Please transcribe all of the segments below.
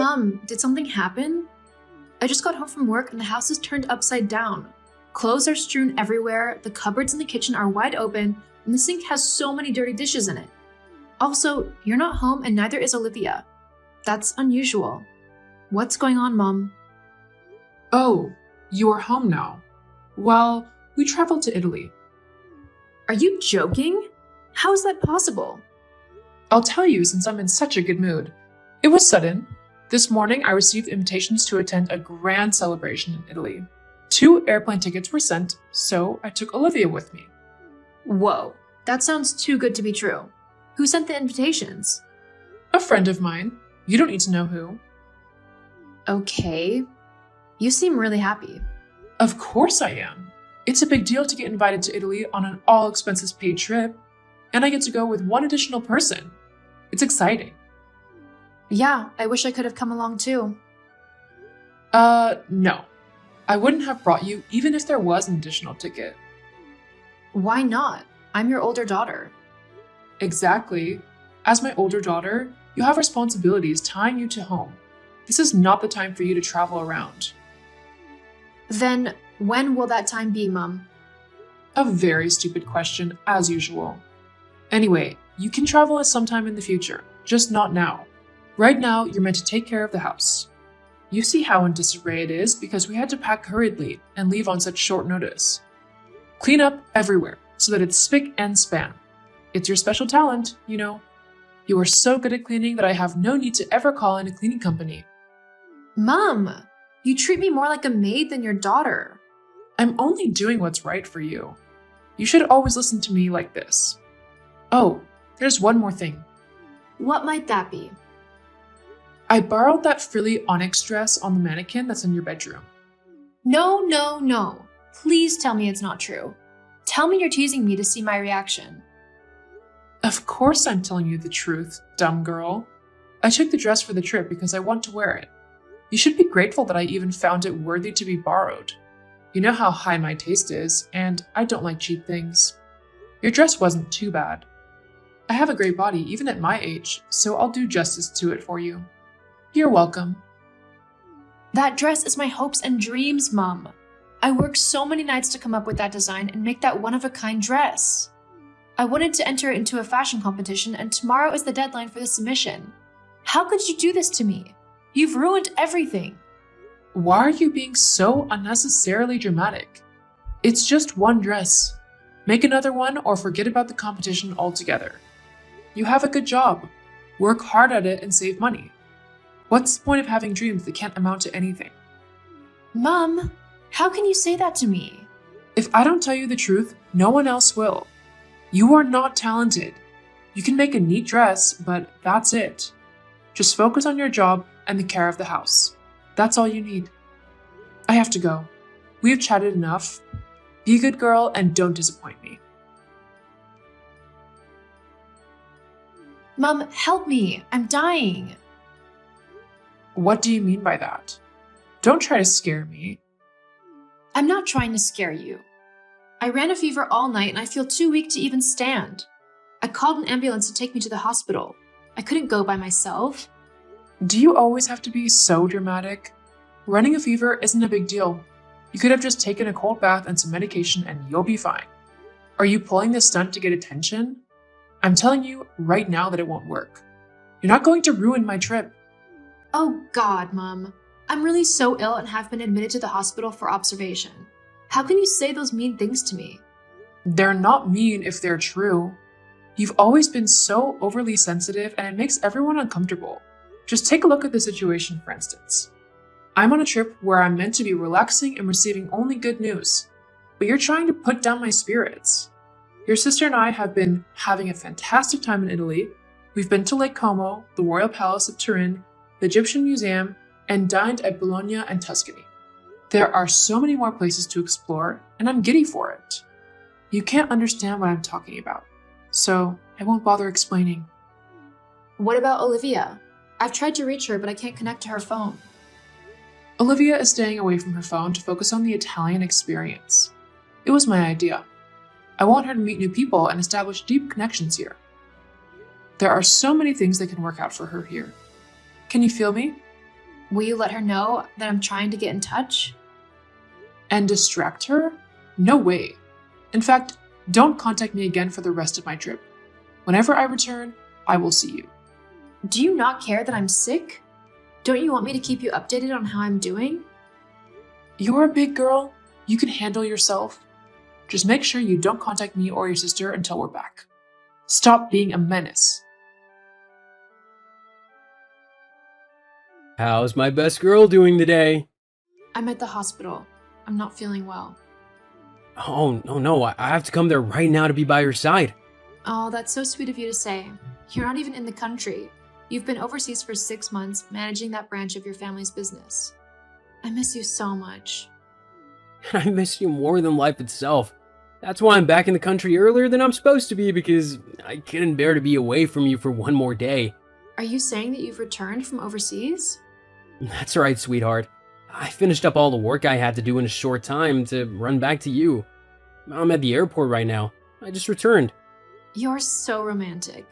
Mom, did something happen? I just got home from work and the house is turned upside down. Clothes are strewn everywhere, the cupboards in the kitchen are wide open, and the sink has so many dirty dishes in it. Also, you're not home and neither is Olivia. That's unusual. What's going on, Mom? Oh, you are home now. Well, we traveled to Italy. Are you joking? How is that possible? I'll tell you since I'm in such a good mood. It was sudden. This morning I received invitations to attend a grand celebration in Italy. 2 airplane tickets were sent, so I took Olivia with me. Whoa, that sounds too good to be true. Who sent the invitations? A friend of mine. You don't need to know who. Okay. You seem really happy. Of course I am. It's a big deal to get invited to Italy on an all-expenses-paid trip, and I get to go with one additional person. It's exciting. Yeah, I wish I could have come along too. No. I wouldn't have brought you even if there was an additional ticket. Why not? I'm your older daughter. Exactly. As my older daughter, you have responsibilities tying you to home. This is not the time for you to travel around. Then, when will that time be, Mom? A very stupid question, as usual. Anyway, you can travel at some time in the future, just not now. Right now, you're meant to take care of the house. You see how in disarray it is because we had to pack hurriedly and leave on such short notice. Clean up everywhere so that it's spick and span. It's your special talent, you know. You are so good at cleaning that I have no need to ever call in a cleaning company. Mom, you treat me more like a maid than your daughter. I'm only doing what's right for you. You should always listen to me like this. Oh, there's one more thing. What might that be? I borrowed that frilly onyx dress on the mannequin that's in your bedroom. No. Please tell me it's not true. Tell me you're teasing me to see my reaction. Of course I'm telling you the truth, dumb girl. I took the dress for the trip because I want to wear it. You should be grateful that I even found it worthy to be borrowed. You know how high my taste is, and I don't like cheap things. Your dress wasn't too bad. I have a great body even at my age, so I'll do justice to it for you. You're welcome. That dress is my hopes and dreams, Mom. I worked so many nights to come up with that design and make that one-of-a-kind dress. I wanted to enter it into a fashion competition, and tomorrow is the deadline for the submission. How could you do this to me? You've ruined everything. Why are you being so unnecessarily dramatic? It's just one dress. Make another one or forget about the competition altogether. You have a good job. Work hard at it and save money. What's the point of having dreams that can't amount to anything? Mom, how can you say that to me? If I don't tell you the truth, no one else will. You are not talented. You can make a neat dress, but that's it. Just focus on your job and the care of the house. That's all you need. I have to go. We have chatted enough. Be a good girl and don't disappoint me. Mom, help me. I'm dying. What do you mean by that? Don't try to scare me. I'm not trying to scare you. I ran a fever all night and I feel too weak to even stand. I called an ambulance to take me to the hospital. I couldn't go by myself. Do you always have to be so dramatic? Running a fever isn't a big deal. You could have just taken a cold bath and some medication and you'll be fine. Are you pulling this stunt to get attention? I'm telling you right now that it won't work. You're not going to ruin my trip. Oh God, Mom. I'm really so ill and have been admitted to the hospital for observation. How can you say those mean things to me? They're not mean if they're true. You've always been so overly sensitive and it makes everyone uncomfortable. Just take a look at the situation, for instance. I'm on a trip where I'm meant to be relaxing and receiving only good news, but you're trying to put down my spirits. Your sister and I have been having a fantastic time in Italy. We've been to Lake Como, the Royal Palace of Turin, the Egyptian Museum, and dined at Bologna and Tuscany. There are so many more places to explore, and I'm giddy for it. You can't understand what I'm talking about, so I won't bother explaining. What about Olivia? I've tried to reach her, but I can't connect to her phone. Olivia is staying away from her phone to focus on the Italian experience. It was my idea. I want her to meet new people and establish deep connections here. There are so many things that can work out for her here. Can you feel me? Will you let her know that I'm trying to get in touch? And distract her? No way. In fact, don't contact me again for the rest of my trip. Whenever I return, I will see you. Do you not care that I'm sick? Don't you want me to keep you updated on how I'm doing? You're a big girl. You can handle yourself. Just make sure you don't contact me or your sister until we're back. Stop being a menace. How's my best girl doing today? I'm at the hospital. I'm not feeling well. Oh, no, I have to come there right now to be by your side. Oh, that's so sweet of you to say. You're not even in the country. You've been overseas for 6 months managing that branch of your family's business. I miss you so much. I miss you more than life itself. That's why I'm back in the country earlier than I'm supposed to be, because I couldn't bear to be away from you for one more day. Are you saying that you've returned from overseas? That's right, sweetheart. I finished up all the work I had to do in a short time to run back to you. I'm at the airport right now. I just returned. You're so romantic.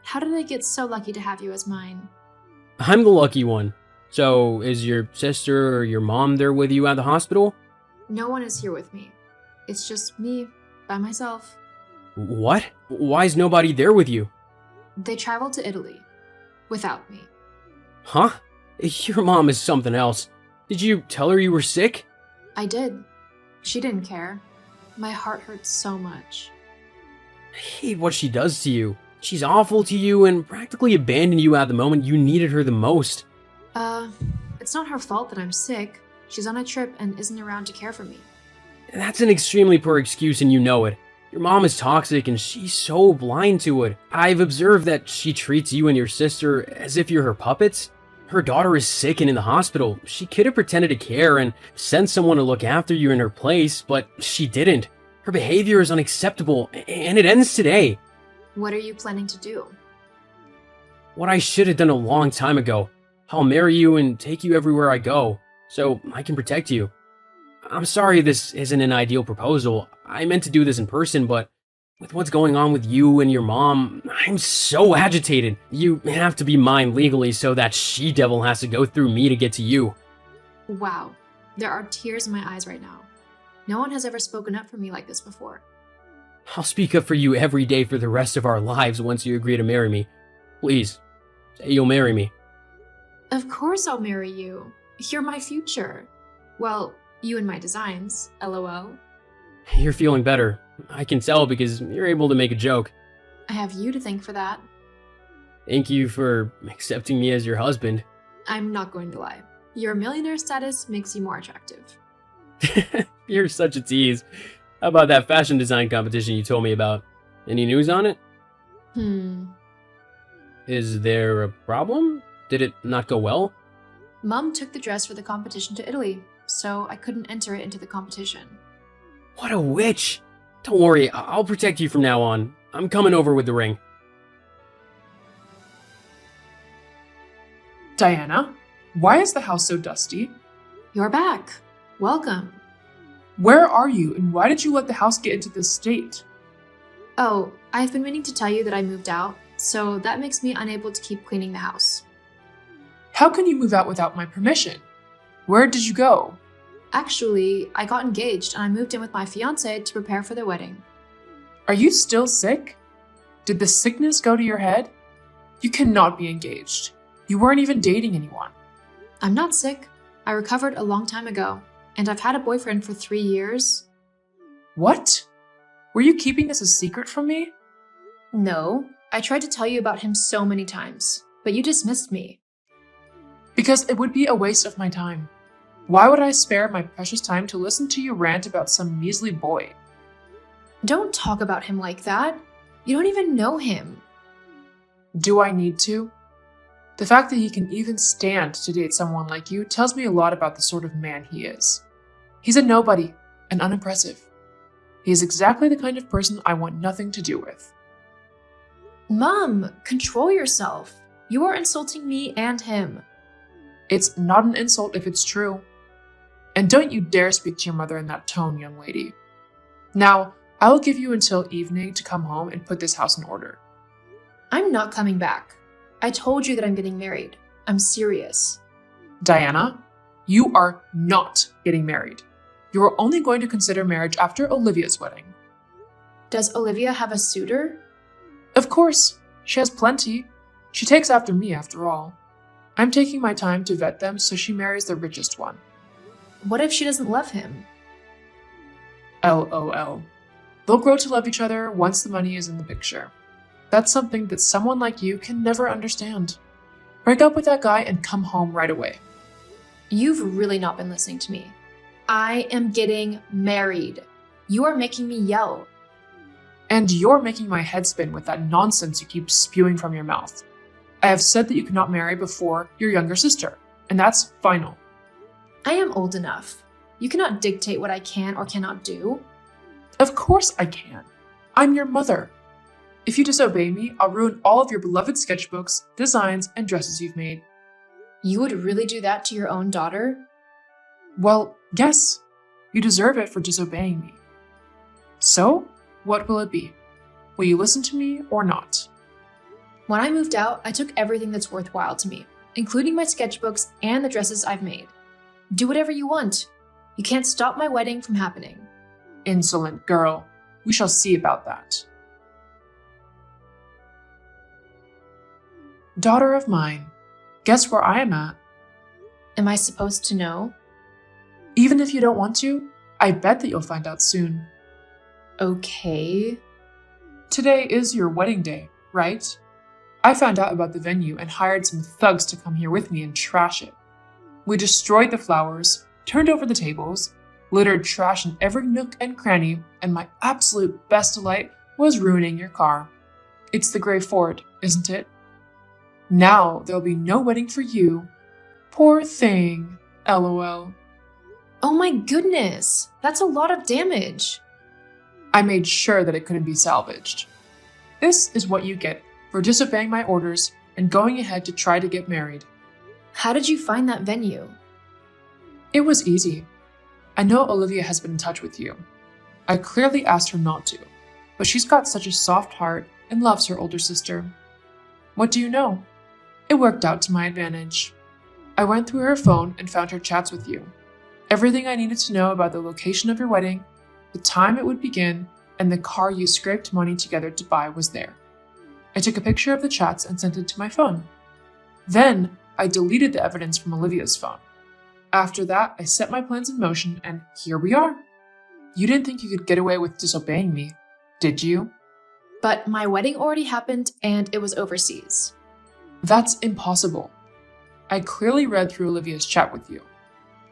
How did I get so lucky to have you as mine? I'm the lucky one. So, is your sister or your mom there with you at the hospital? No one is here with me. It's just me, by myself. What? Why is nobody there with you? They traveled to Italy. Without me. Huh? Your mom is something else. Did you tell her you were sick? I did. She didn't care. My heart hurts so much. I hate what she does to you. She's awful to you and practically abandoned you at the moment you needed her the most. It's not her fault that I'm sick. She's on a trip and isn't around to care for me. That's an extremely poor excuse and you know it. Your mom is toxic and she's so blind to it. I've observed that she treats you and your sister as if you're her puppets. Her daughter is sick and in the hospital. She could have pretended to care and sent someone to look after you in her place, but she didn't. Her behavior is unacceptable, and it ends today. What are you planning to do? What I should have done a long time ago. I'll marry you and take you everywhere I go, so I can protect you. I'm sorry this isn't an ideal proposal. I meant to do this in person, but with what's going on with you and your mom, I'm so agitated. You have to be mine legally so that she-devil has to go through me to get to you. Wow. There are tears in my eyes right now. No one has ever spoken up for me like this before. I'll speak up for you every day for the rest of our lives once you agree to marry me. Please, say you'll marry me. Of course I'll marry you. You're my future. Well, you and my designs, LOL. You're feeling better. I can tell because you're able to make a joke. I have you to thank for that. Thank you for accepting me as your husband. I'm not going to lie. Your millionaire status makes you more attractive. You're such a tease. How about that fashion design competition you told me about? Any news on it? Is there a problem? Did it not go well? Mom took the dress for the competition to Italy, so I couldn't enter it into the competition. What a witch! Don't worry, I'll protect you from now on. I'm coming over with the ring. Diana, why is the house so dusty? You're back. Welcome. Where are you and why did you let the house get into this state? Oh, I've been meaning to tell you that I moved out, so that makes me unable to keep cleaning the house. How can you move out without my permission? Where did you go? Actually, I got engaged and I moved in with my fiancé to prepare for the wedding. Are you still sick? Did the sickness go to your head? You cannot be engaged. You weren't even dating anyone. I'm not sick. I recovered a long time ago, and I've had a boyfriend for 3 years. What? Were you keeping this a secret from me? No, I tried to tell you about him so many times, but you dismissed me. Because it would be a waste of my time. Why would I spare my precious time to listen to you rant about some measly boy? Don't talk about him like that. You don't even know him. Do I need to? The fact that he can even stand to date someone like you tells me a lot about the sort of man he is. He's a nobody and unimpressive. He is exactly the kind of person I want nothing to do with. Mom, control yourself. You are insulting me and him. It's not an insult if it's true. And don't you dare speak to your mother in that tone, young lady. Now, I will give you until evening to come home and put this house in order. I'm not coming back. I told you that I'm getting married. I'm serious. Diana, you are not getting married. You are only going to consider marriage after Olivia's wedding. Does Olivia have a suitor? Of course, she has plenty. She takes after me, after all. I'm taking my time to vet them so she marries the richest one. What if she doesn't love him? LOL. They'll grow to love each other once the money is in the picture. That's something that someone like you can never understand. Break up with that guy and come home right away. You've really not been listening to me. I am getting married. You are making me yell. And you're making my head spin with that nonsense you keep spewing from your mouth. I have said that you cannot marry before your younger sister, and that's final. I am old enough. You cannot dictate what I can or cannot do. Of course I can. I'm your mother. If you disobey me, I'll ruin all of your beloved sketchbooks, designs, and dresses you've made. You would really do that to your own daughter? Well, yes. You deserve it for disobeying me. So, what will it be? Will you listen to me or not? When I moved out, I took everything that's worthwhile to me, including my sketchbooks and the dresses I've made. Do whatever you want. You can't stop my wedding from happening. Insolent girl. We shall see about that. Daughter of mine, guess where I am at? Am I supposed to know? Even if you don't want to, I bet that you'll find out soon. Okay. Today is your wedding day, right? I found out about the venue and hired some thugs to come here with me and trash it. We destroyed the flowers, turned over the tables, littered trash in every nook and cranny, and my absolute best delight was ruining your car. It's the gray Ford, isn't it? Now there'll be no wedding for you. Poor thing, LOL. Oh my goodness, that's a lot of damage. I made sure that it couldn't be salvaged. This is what you get for disobeying my orders and going ahead to try to get married. How did you find that venue? It was easy. I know Olivia has been in touch with you. I clearly asked her not to, but she's got such a soft heart and loves her older sister. What do you know? It worked out to my advantage. I went through her phone and found her chats with you. Everything I needed to know about the location of your wedding, the time it would begin, and the car you scraped money together to buy was there. I took a picture of the chats and sent it to my phone. Then, I deleted the evidence from Olivia's phone. After that, I set my plans in motion, and here we are. You didn't think you could get away with disobeying me, did you? But my wedding already happened and it was overseas. That's impossible. I clearly read through Olivia's chat with you.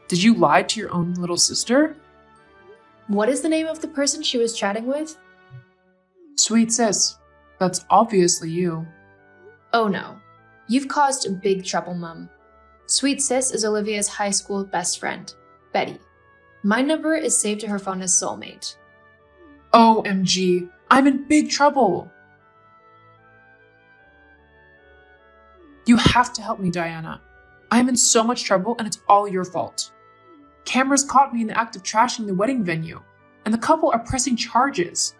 Did you lie to your own little sister? What is the name of the person she was chatting with? Sweet sis, that's obviously you. Oh no. You've caused big trouble, Mum. Sweet Sis is Olivia's high school best friend, Betty. My number is saved to her phone as Soulmate. OMG, I'm in big trouble. You have to help me, Diana. I'm in so much trouble and it's all your fault. Cameras caught me in the act of trashing the wedding venue, and the couple are pressing charges.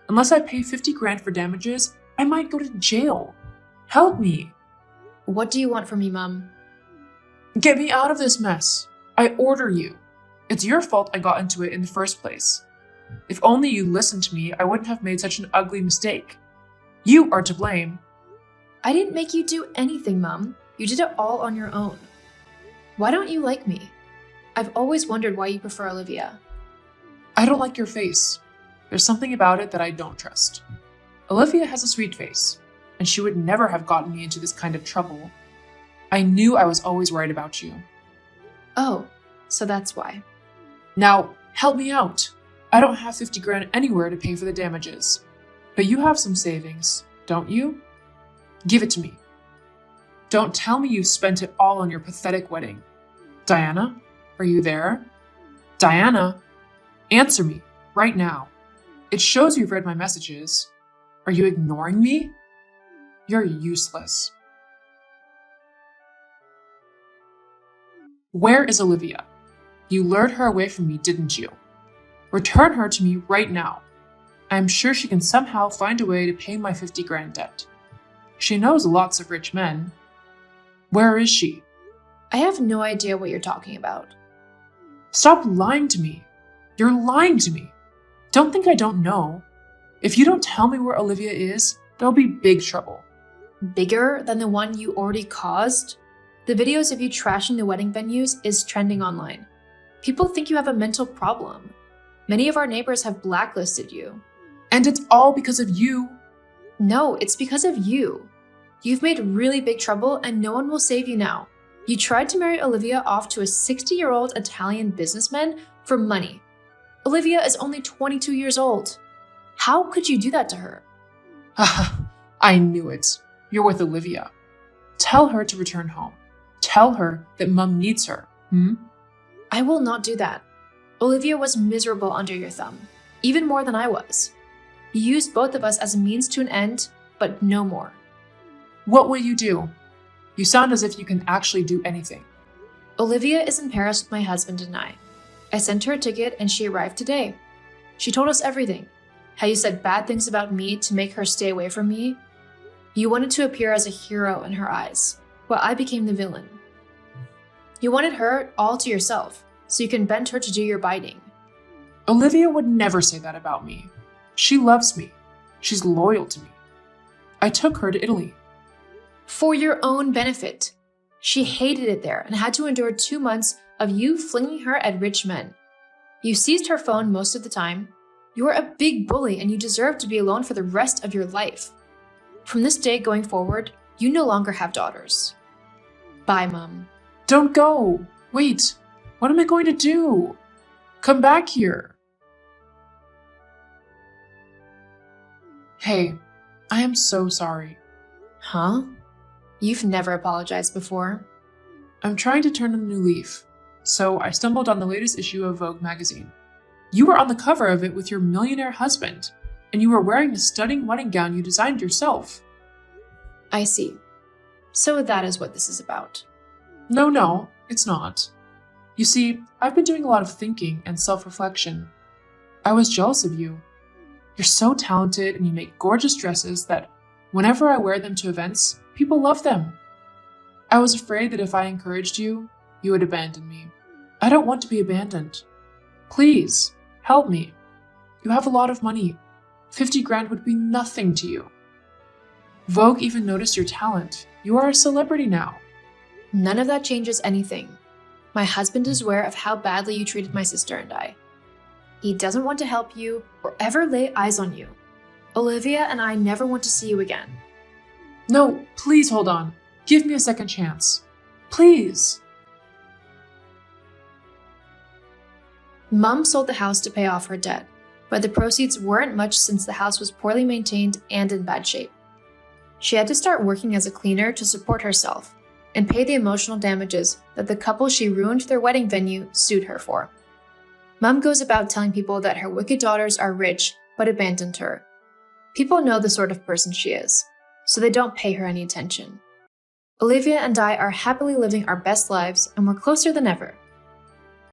Unless I pay 50 grand for damages, I might go to jail. Help me. What do you want from me, Mum? Get me out of this mess. I order you. It's your fault I got into it in the first place. If only you listened to me, I wouldn't have made such an ugly mistake. You are to blame. I didn't make you do anything, Mum. You did it all on your own. Why don't you like me? I've always wondered why you prefer Olivia. I don't like your face. There's something about it that I don't trust. Olivia has a sweet face, and she would never have gotten me into this kind of trouble. I knew I was always right about you. Oh, so that's why. Now, help me out. I don't have 50 grand anywhere to pay for the damages. But you have some savings, don't you? Give it to me. Don't tell me you spent it all on your pathetic wedding. Diana, are you there? Diana, answer me right now. It shows you've read my messages. Are you ignoring me? You're useless. Where is Olivia? You lured her away from me, didn't you? Return her to me right now. I'm sure she can somehow find a way to pay my 50 grand debt. She knows lots of rich men. Where is she? I have no idea what you're talking about. Stop lying to me. You're lying to me. Don't think I don't know. If you don't tell me where Olivia is, there'll be big trouble. Bigger than the one you already caused? The videos of you trashing the wedding venues is trending online. People think you have a mental problem. Many of our neighbors have blacklisted you. And it's all because of you. No, it's because of you. You've made really big trouble and no one will save you now. You tried to marry Olivia off to a 60-year-old Italian businessman for money. Olivia is only 22 years old. How could you do that to her? I knew it. You're with Olivia. Tell her to return home. Tell her that Mum needs her. I will not do that. Olivia was miserable under your thumb, even more than I was. You used both of us as a means to an end, but no more. What will you do? You sound as if you can actually do anything. Olivia is in Paris with my husband and I. I sent her a ticket and she arrived today. She told us everything. How you said bad things about me to make her stay away from me. You wanted to appear as a hero in her eyes, while I became the villain. You wanted her all to yourself, so you can bend her to do your biting. Olivia would never say that about me. She loves me. She's loyal to me. I took her to Italy. For your own benefit. She hated it there and had to endure 2 months of you flinging her at rich men. You seized her phone most of the time. You are a big bully and you deserve to be alone for the rest of your life. From this day going forward, you no longer have daughters. Bye, Mom. Don't go. Wait. What am I going to do? Come back here. Hey, I am so sorry. Huh? You've never apologized before. I'm trying to turn a new leaf, so I stumbled on the latest issue of Vogue magazine. You were on the cover of it with your millionaire husband, and you were wearing a stunning wedding gown you designed yourself. I see. So that is what this is about. No, it's not. You see, I've been doing a lot of thinking and self-reflection. I was jealous of you. You're so talented and you make gorgeous dresses that whenever I wear them to events, people love them. I was afraid that if I encouraged you, you would abandon me. I don't want to be abandoned. Please, help me. You have a lot of money. 50 grand would be nothing to you. Vogue even noticed your talent. You are a celebrity now. None of that changes anything. My husband is aware of how badly you treated my sister and I. He doesn't want to help you or ever lay eyes on you. Olivia and I never want to see you again. No, please hold on. Give me a second chance. Please. Mom sold the house to pay off her debt, but the proceeds weren't much since the house was poorly maintained and in bad shape. She had to start working as a cleaner to support herself and pay the emotional damages that the couple she ruined their wedding venue sued her for. Mom goes about telling people that her wicked daughters are rich but abandoned her. People know the sort of person she is, so they don't pay her any attention. Olivia and I are happily living our best lives and we're closer than ever.